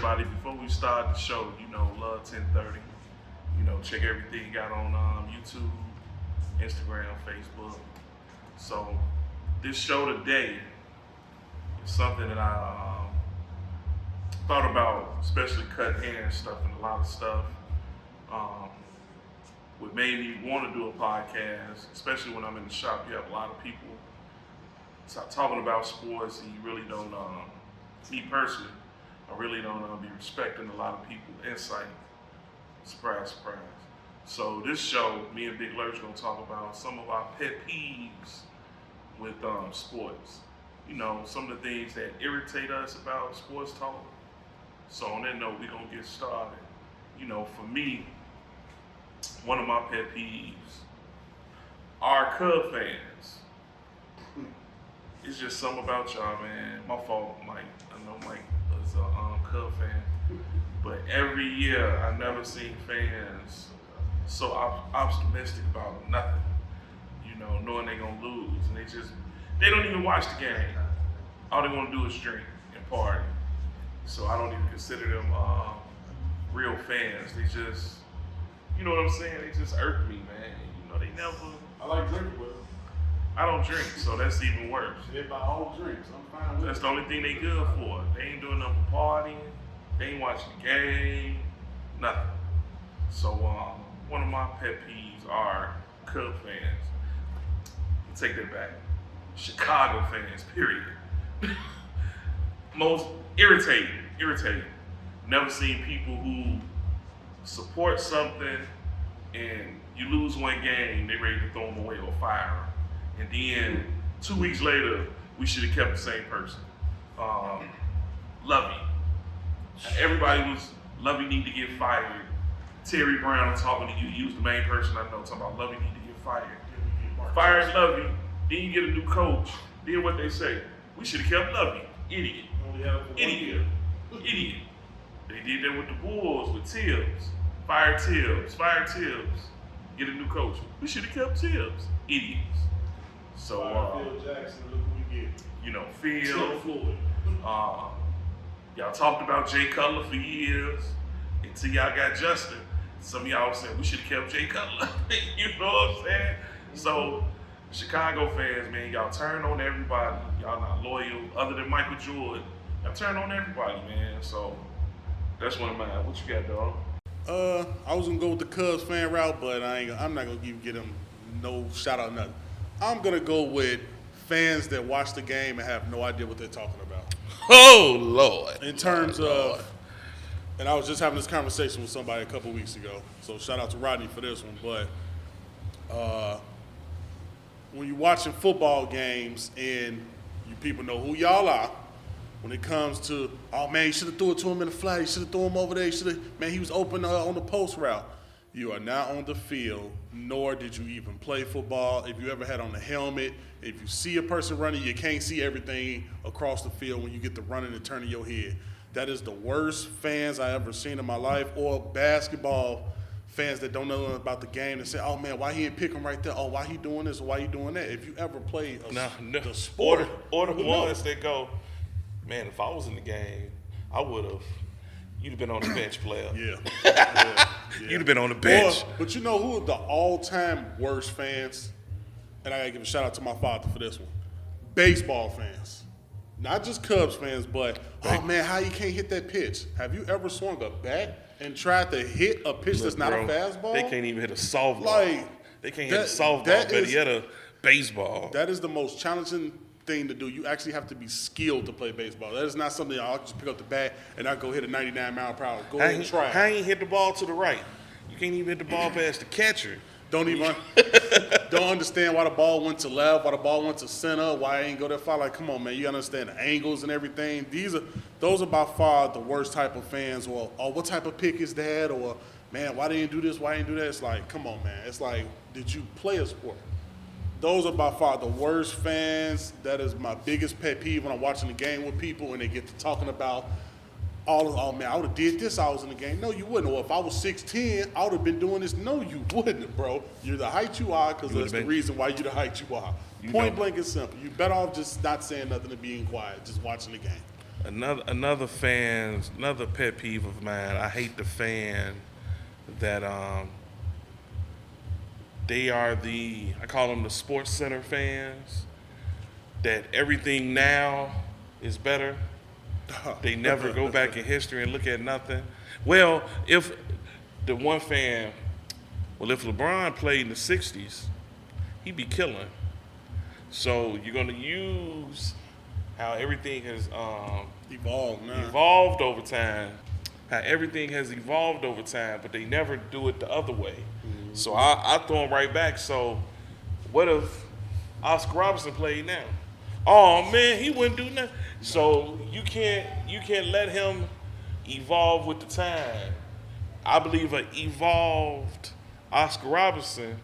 everybody. Before we start the show, love 1030. Check everything you got on YouTube, Instagram, Facebook. So this show today is something that I thought about, especially cutting hair and stuff and a lot of stuff. What made me want to do a podcast, especially when I'm in the shop, you have a lot of people talking about sports, and you really don't, me personally, I really don't be respecting a lot of people's insight. Surprise, surprise. So this show, me and Big Lurch gonna talk about some of our pet peeves with sports. Some of the things that irritate us about sports talk. So on that note, we gonna get started. For me, one of my pet peeves are Cub fans. It's just something about y'all, man. My fault, Mike. I know Mike was a Cub fan. But every year, I've never seen fans so optimistic about nothing. Knowing they're going to lose. And they don't even watch the game. All they want to do is drink and party. So I don't even consider them real fans. They just, you know what I'm saying? They just irk me, man. They never. I like drinking with them. I don't drink, so that's even worse. They buy all drinks. I'm fine with That's it. the only thing they good for. They ain't doing nothing but partying. They ain't watching the game. Nothing. So one of my pet peeves are Cub fans. Take that back. Chicago fans, period. Most irritating. Never seen people who support something and you lose one game, they ready to throw them away or fire them. And then 2 weeks later, we should have kept the same person. Lovey. Everybody was, Lovey need to get fired. Terry Brown, I'm talking to you. He was the main person I know talking about Lovey need to get fired. Fired Lovey, then you get a new coach. Then what they say? We should have kept Lovey. Idiot. Idiot. They did that with the Bulls, with Tibbs. Fire Tibbs. Get a new coach. We should have kept Tibbs. Idiots. So, Phil Jackson, look who we get. Phil. Floyd. Y'all talked about Jay Cutler for years until y'all got Justin. Some of y'all said we should have kept Jay Cutler. You know what I'm saying? So, Chicago fans, man, y'all turn on everybody. Y'all not loyal, other than Michael Jordan. Y'all turn on everybody, man. So, that's one of mine. What you got, dog? I was gonna go with the Cubs fan route, but I'm not gonna get them no shout out nothing. I'm gonna go with fans that watch the game and have no idea what they're talking about. Oh Lord! In terms of, and I was just having this conversation with somebody a couple weeks ago. So shout out to Rodney for this one. But when you're watching football games and you people know who y'all are, when it comes to, oh man, you should have threw it to him in the flat, you should have threw him over there, he was open on the post route. You are not on the field, nor did you even play football. If you ever had on the helmet, if you see a person running, you can't see everything across the field when you get to running and turning your head. That is the worst fans I ever seen in my life, or basketball fans that don't know nothing about the game and say, oh man, why he didn't pick him right there? Oh, why he doing this or why he doing that? If you ever played the sport, or the ones that go, man, if I was in the game, I would have. You'd have been on the bench, player. Yeah. You'd have been on the bench. But you know who are the all-time worst fans? And I gotta give a shout out to my father for this one. Baseball fans. Not just Cubs fans, but, oh man, how you can't hit that pitch? Have you ever swung a bat and tried to hit a pitch that's not a fastball? They can't even hit a softball. They can't hit a softball, but he had a baseball. That is the most challenging thing to do. You actually have to be skilled to play baseball. That is not something I'll just pick up the bat and I'll go hit a 99 mile per hour. Go ahead and try. How ain't hit the ball to the right? You can't even hit the ball past the catcher. Don't understand why the ball went to left, why the ball went to center, why it ain't go that far. Like, come on, man, you gotta understand the angles and everything. Those are by far the worst type of fans. Or what type of pick is that? Or man, why didn't you do this? Why didn't you do that? It's like, come on, man. It's like, did you play a sport? Those are by far the worst fans. That is my biggest pet peeve when I'm watching the game with people and they get to talking about oh man, I would have did this, I was in the game. No, you wouldn't. Or if I was 6'10", I would have been doing this. No, you wouldn't, bro. You're the height you are because that's the reason why you're the height you are. Point blank and simple. You better off just not saying nothing and being quiet, just watching the game. Another pet peeve of mine. I hate the fan that they are I call them the Sports Center fans. That everything now is better. They never go back in history and look at nothing. Well, if LeBron played in the '60s, he'd be killing. So you're gonna use how everything has evolved over time. How everything has evolved over time, but they never do it the other way. Mm-hmm. So I throw them right back. So what if Oscar Robertson played now? Oh man, he wouldn't do nothing. So you can't let him evolve with the time. I believe an evolved Oscar Robertson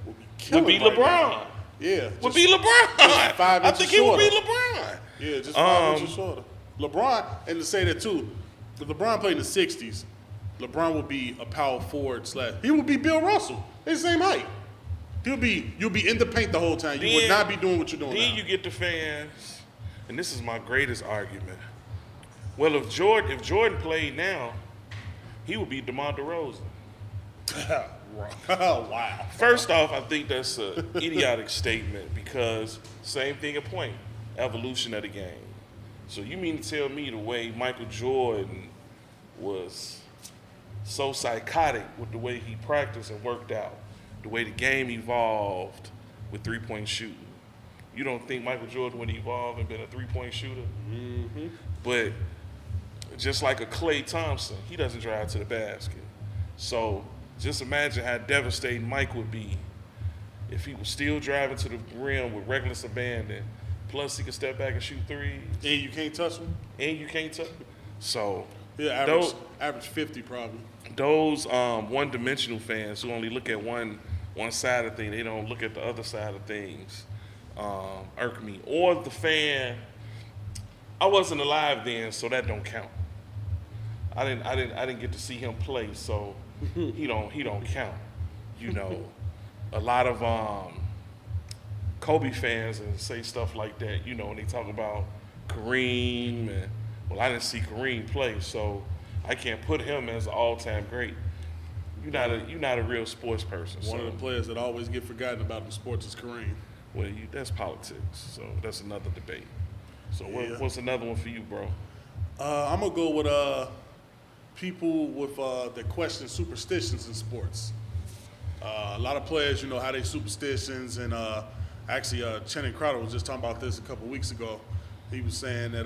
would be LeBron. Right, yeah, would be LeBron. Just 5 inches I think he shorter. would be LeBron. Yeah, just 5 inches shorter. LeBron, and to say that too, if LeBron played in the '60s, LeBron would be a power forward / he would be Bill Russell. They're the same height. You'll be in the paint the whole time. You would not be doing what you're doing then now. You get the fans, and this is my greatest argument. Well, if Jordan played now, he would be DeMar DeRozan. Oh, wow. First off, I think that's an idiotic statement because same thing at point, evolution of the game. So you mean to tell me the way Michael Jordan was so psychotic with the way he practiced and worked out, the way the game evolved with three-point shooting. You don't think Michael Jordan would evolve and been a three-point shooter? Mm-hmm. But just like a Klay Thompson, he doesn't drive to the basket. So just imagine how devastating Mike would be if he was still driving to the rim with reckless abandon. Plus, he could step back and shoot threes. And you can't touch him. So yeah, average 50 probably. Those one-dimensional fans who only look at one side of things, they don't look at the other side of things, irk me. Or the fan, I wasn't alive then, so that don't count. I didn't get to see him play, so he don't count. You know, a lot of Kobe fans and say stuff like that. You know, when they talk about Kareem and I didn't see Kareem play, so I can't put him as an all-time great. You're not a real sports person. One of the players that always get forgotten about in sports is Kareem. Well, that's politics, so that's another debate. So Yeah. what's another one for you, bro? I'm gonna go with people with that question superstitions in sports. A lot of players, how they superstitions, and actually, Channing Crowder was just talking about this a couple weeks ago. He was saying that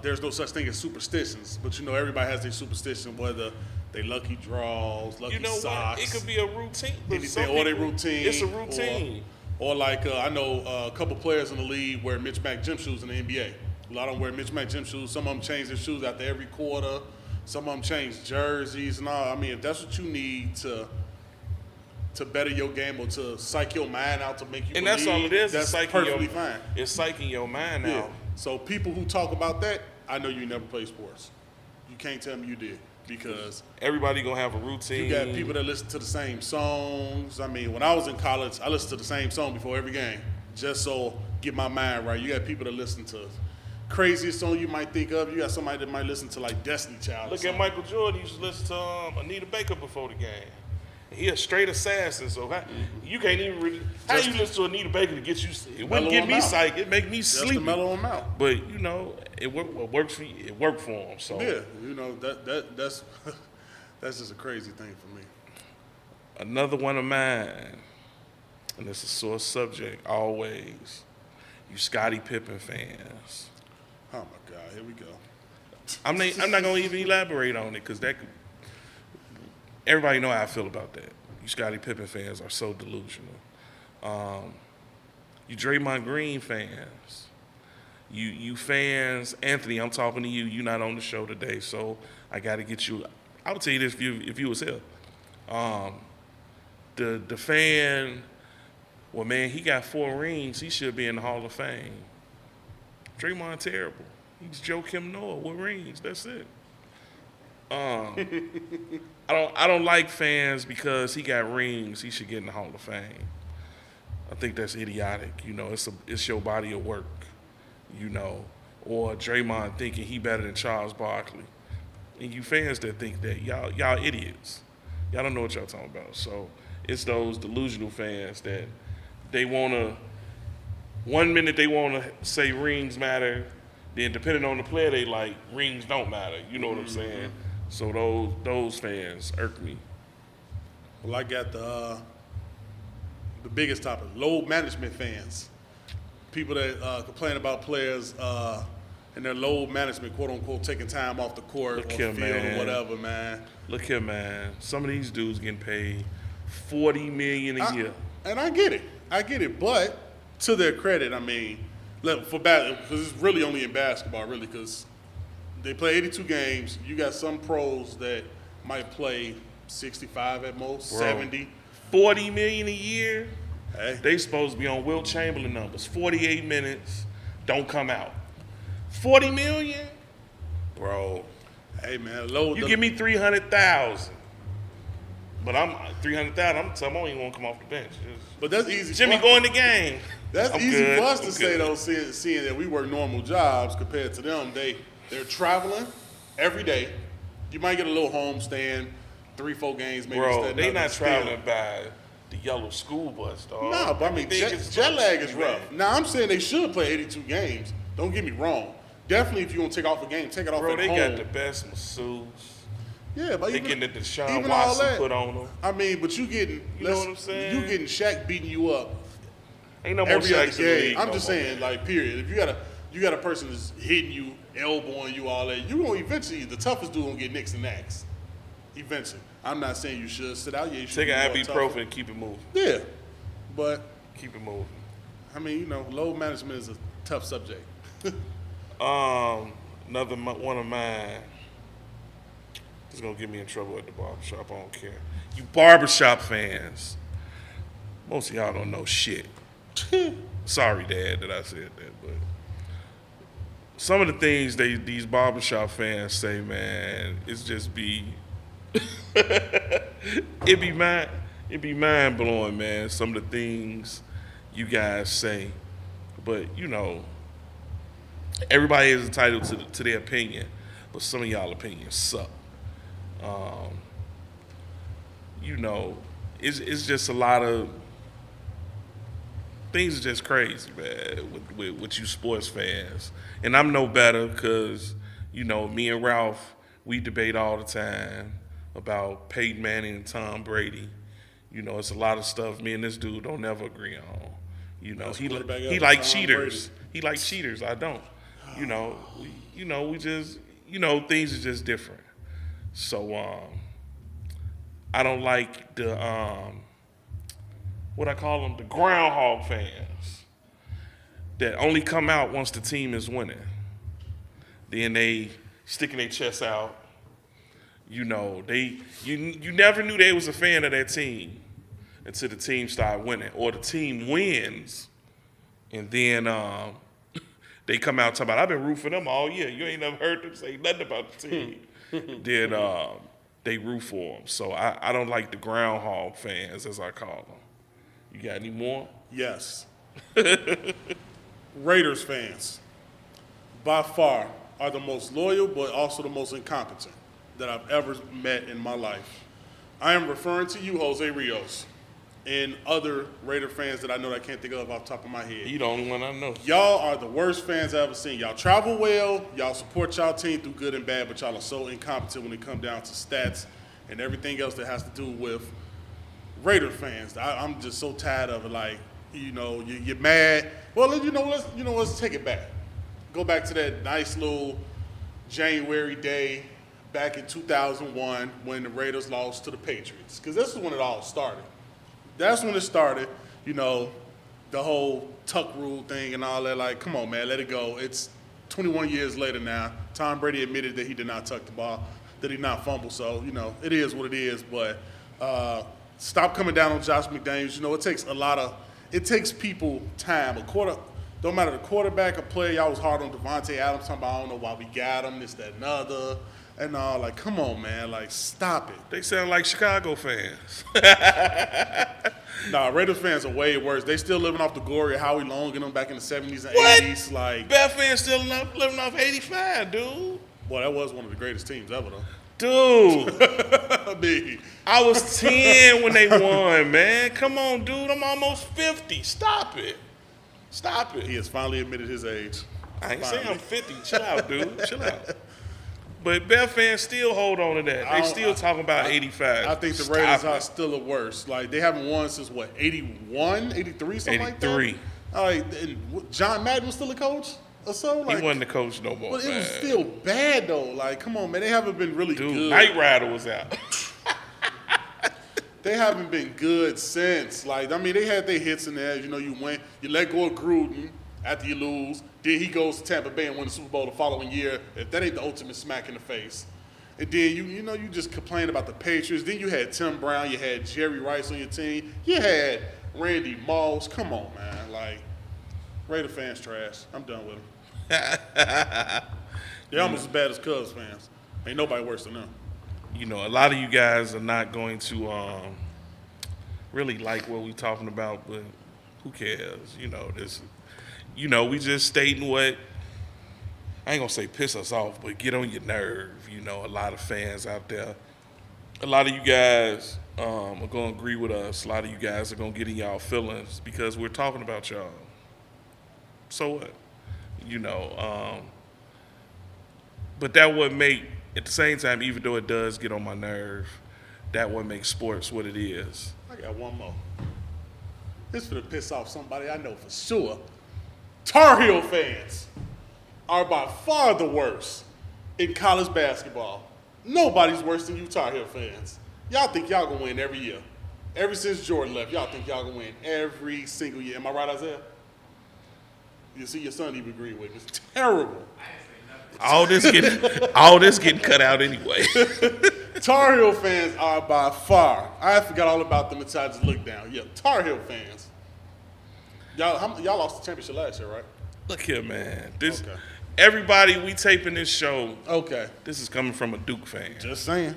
there's no such thing as superstitions, but everybody has their superstition, whether they lucky draws, lucky socks. What? It could be a routine. Anything, or they routine. It's a routine. Or like I know a couple players in the league wear Mitch Mac gym shoes in the NBA. A lot of them wear Mitch Mac gym shoes. Some of them change their shoes after every quarter. Some of them change jerseys and all. I mean, if that's what you need to better your game or to psych your mind out to make you and believe, that's all it is. That's perfectly fine. It's psyching your mind out. So people who talk about that, I know you never played sports. You can't tell me you did because everybody gonna have a routine. You got people that listen to the same songs. I mean, when I was in college, I listened to the same song before every game just so get my mind right. You got people that listen to craziest song you might think of. You got somebody that might listen to like Destiny Child. Look at Michael Jordan. He used to listen to Anita Baker before the game. He a straight assassin, so you can't even really. How you listen to Anita Baker to get you? It wouldn't get me psyched. It make me sleepy. Just to mellow him out. But it works for you. It worked for him. So yeah, that's that's just a crazy thing for me. Another one of mine, and it's a sore subject always. You Scottie Pippen fans. Oh my God, here we go. I'm not gonna even elaborate on it because everybody know how I feel about that. You Scottie Pippen fans are so delusional. You Draymond Green fans. You fans, Anthony, I'm talking to you. You're not on the show today, so I got to get you. I would tell you this if you was here. The fan, well, man, he got 4 rings. He should be in the Hall of Fame. Draymond terrible. He's Joe Kim Noah with rings. That's it. I don't like fans because he got rings. He should get in the Hall of Fame. I think that's idiotic. It's your body of work. or Draymond thinking he better than Charles Barkley. And you fans that think that, y'all idiots. Y'all don't know what y'all talking about. So it's those delusional fans that they want to, one minute they want to say rings matter, then depending on the player they like, rings don't matter. You know what I'm saying? So those fans irk me. Well, I got the biggest topic: load management fans. People that complain about players and their load management, quote unquote, taking time off the court Look or here, field man. or whatever, man. Look here, man. Some of these dudes getting paid $40 million a year. And I get it. But to their credit, I mean, look, because it's really only in basketball, really, because they play 82 games. You got some pros that might play 65 at most, Bro, 70. $40 million a year. Hey, They supposed to be on Wilt Chamberlain numbers. 48 minutes, don't come out. 40 million, bro. hey, man, load. You give me 300,000, but I'm 300,000. I'm telling you, I don't even want to come off the bench. But that's easy. Jimmy, go in the game. That's I'm easy good. for us to I'm say good. though, seeing that we work normal jobs compared to them. They're traveling every day. You might get a little home stand, 3-4 games maybe. Bro, instead they of not still. traveling by the yellow school bus, dog. Nah, but I mean, jet lag is rough. Now, I'm saying they should play 82 games. Don't get me wrong. Definitely, if you're going to take off a game, take it off Bro, at they home. got the best masseuse. Yeah, but They even, getting the Deshaun even all Watson that, put on them. I mean, but you getting, You know what I'm saying? You getting Shaq beating you up Ain't no more every other Shaqs in the game. league I'm no just more. saying, like, period. If you got a person that's hitting you, elbowing you, all that, you gonna eventually, the toughest dude gonna get nicks and knacks. Eventually. I'm not saying you should sit out. Yeah, you should Take an be more ibuprofen tougher. and keep it moving. Yeah, but Keep it moving. I mean, load management is a tough subject. Another one of mine. It's gonna get me in trouble at the barbershop. I don't care. You barbershop fans, most of y'all don't know shit. Sorry, Dad, that I said that, but some of the things these barbershop fans say, man, it's just be it be mind blowing, man. Some of the things you guys say, but everybody is entitled to their opinion, but some of y'all opinions suck. It's just a lot of things are just crazy, man, with you sports fans. And I'm no better because, me and Ralph, we debate all the time about Peyton Manning and Tom Brady. It's a lot of stuff me and this dude don't never agree on. Best He quarterback ever, like Tom cheaters. Brady. He like cheaters. I don't. We just, things are just different. So, I don't like the, what I call them, the groundhog fans that only come out once the team is winning. Then they sticking their chests out. You never knew they was a fan of that team until the team started winning, or the team wins, and then they come out talking about, I've been rooting for them all year. You ain't never heard them say nothing about the team. Then they root for them. So I don't like the groundhog fans, as I call them. You got any more? Yes. Raiders fans, by far, are the most loyal, but also the most incompetent that I've ever met in my life. I am referring to you, Jose Rios, and other Raider fans that I know that I can't think of off the top of my head. You the only one I know. Y'all are the worst fans I've ever seen. Y'all travel well, y'all support y'all team through good and bad, but y'all are so incompetent when it comes down to stats and everything else that has to do with Raider fans. I'm just so tired of it. Like, you're mad. Well, let's take it back. Go back to that nice little January day back in 2001 when the Raiders lost to the Patriots. Because this is when it all started. That's when it started, the whole tuck rule thing and all that. Like, come on, man, let it go. It's 21 years later now. Tom Brady admitted that he did not tuck the ball, that he did not fumble. So, it is what it is. But stop coming down on Josh McDaniels. It takes people time. Don't matter the quarterback or player. Y'all was hard on Devontae Adams talking about, I don't know why we got him, this, that, and other. And like, come on, man, like, stop it. They sound like Chicago fans. Nah, Raiders fans are way worse. They still living off the glory of Howie Long and them back in the 70s and What? 80s. Like, Bear fans still living off 85, dude. boy, that was one of the greatest teams ever, though. Dude, I mean, I was 10 when they won, man. Come on, dude. I'm almost 50. Stop it. Stop it. he has finally admitted his age. I ain't saying I'm Finally. 50. Chill out, dude. Chill out. But Bear fans still hold on to that. They still talking about 85. I think the Stop Raiders are it. still the worst. Like, they haven't won since, what, 81, 83, something like that? 83. Like, and John Madden was still a coach or so? Like, He wasn't the coach no more, but it was man. still bad, though. Like, come on, man. They haven't been really Dude, good. Knight Rider was out. They haven't been good since. Like, I mean, they had their hits in there. You know, you win. You let go of Gruden after you lose. Then he goes to Tampa Bay and wins the Super Bowl the following year. If that ain't the ultimate smack in the face. And then, you just complain about the Patriots. Then you had Tim Brown. You had Jerry Rice on your team. You had Randy Moss. Come on, man. Like, Raider fans trash. I'm done with them. They're almost as bad as Cubs fans. Ain't nobody worse than them. You know, a lot of you guys are not going to really like what we talking about, but who cares? You know, we just stating what, I ain't gonna say piss us off, but get on your nerve. You know, a lot of fans out there, a lot of you guys are gonna agree with us. A lot of you guys are gonna get in y'all feelings because we're talking about y'all. So what? You know, but that would make, at the same time, even though it does get on my nerve, that would make sports what it is. I got one more. This for to piss off somebody I know for sure. Tar Heel fans are by far the worst in college basketball. Nobody's worse than you Tar Heel fans. Y'all think y'all gonna win every year. Ever since Jordan left, y'all think y'all gonna win every single year. Am I right, Isaiah? You see, your son even agree with me. It's terrible. All this getting cut out anyway. Tar Heel fans are by far. I forgot all about them until I just looked down. Yeah, Tar Heel fans. Y'all lost the championship last year, right? Look here, man. Okay. Everybody, we taping this show. Okay. This is coming from a Duke fan. Just saying.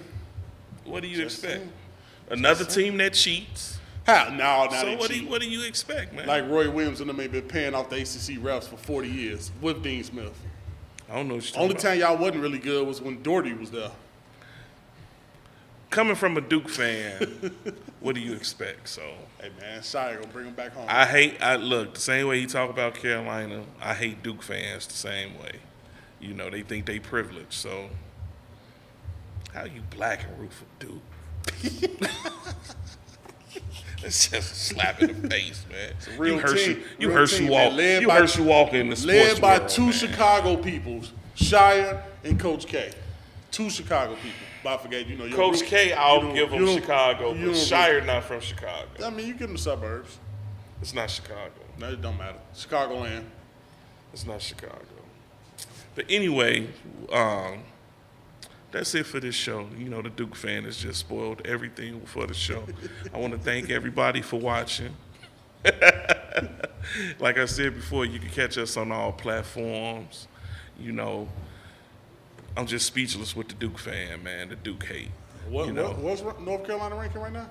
What do you Just expect? saying. Another team that cheats. How? No, So they what cheat. do you expect, man? Like Roy Williams and them ain't been paying off the ACC refs for 40 years with Dean Smith. I don't know what you're talking Only about. time y'all wasn't really good was when Doherty was there. Coming from a Duke fan, what do you expect? So Hey man, Shire gonna bring him back home. I look the same way he talk about Carolina. I hate Duke fans the same way. You know, they think they privileged. So how you black and root for Duke? It's just a slap in the face, man. a real team. You Real Hershey team, walk. man. Led You by- Hershey walk in the sports Led by world, two man. Chicago people, Shire and Coach K. Two Chicago people. But I forget, you know. your Coach root- K, you I'll don't- give you him don't- Chicago, you but don't- Shire not from Chicago. I mean, you give them the suburbs. It's not Chicago. No, it don't matter. Chicagoland. It's not Chicago. But anyway, that's it for this show. You know, the Duke fan has just spoiled everything for the show. I want to thank everybody for watching. Like I said before, you can catch us on all platforms. You know, I'm just speechless with the Duke fan, man. The Duke hate. What's North Carolina ranking right now?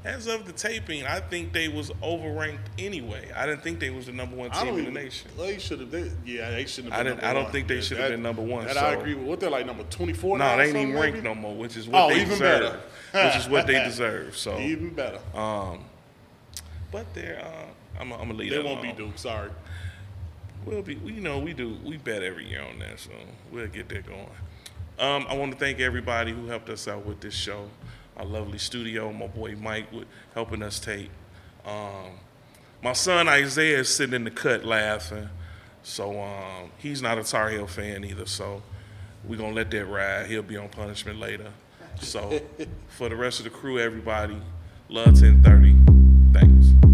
As of the taping, I think they was overranked anyway. I didn't think they was the number one team in the nation. They should have. They shouldn't have been. I don't number think they one. should have been number one. That so. I agree with. What they're like number 24 No, now? they or ain't even something, ranked maybe? no more, which is what they even deserve. better. Which is what they deserve. So, Even better. but they're, I'm gonna leave They that won't be alone. Duke. Sorry. We'll be, we bet every year on that, so we'll get that going. I want to thank everybody who helped us out with this show. Our lovely studio, my boy Mike, with helping us tape. My son Isaiah is sitting in the cut laughing, so he's not a Tar Heel fan either. So we're gonna let that ride. He'll be on punishment later. So for the rest of the crew, everybody, love 1030. Thanks.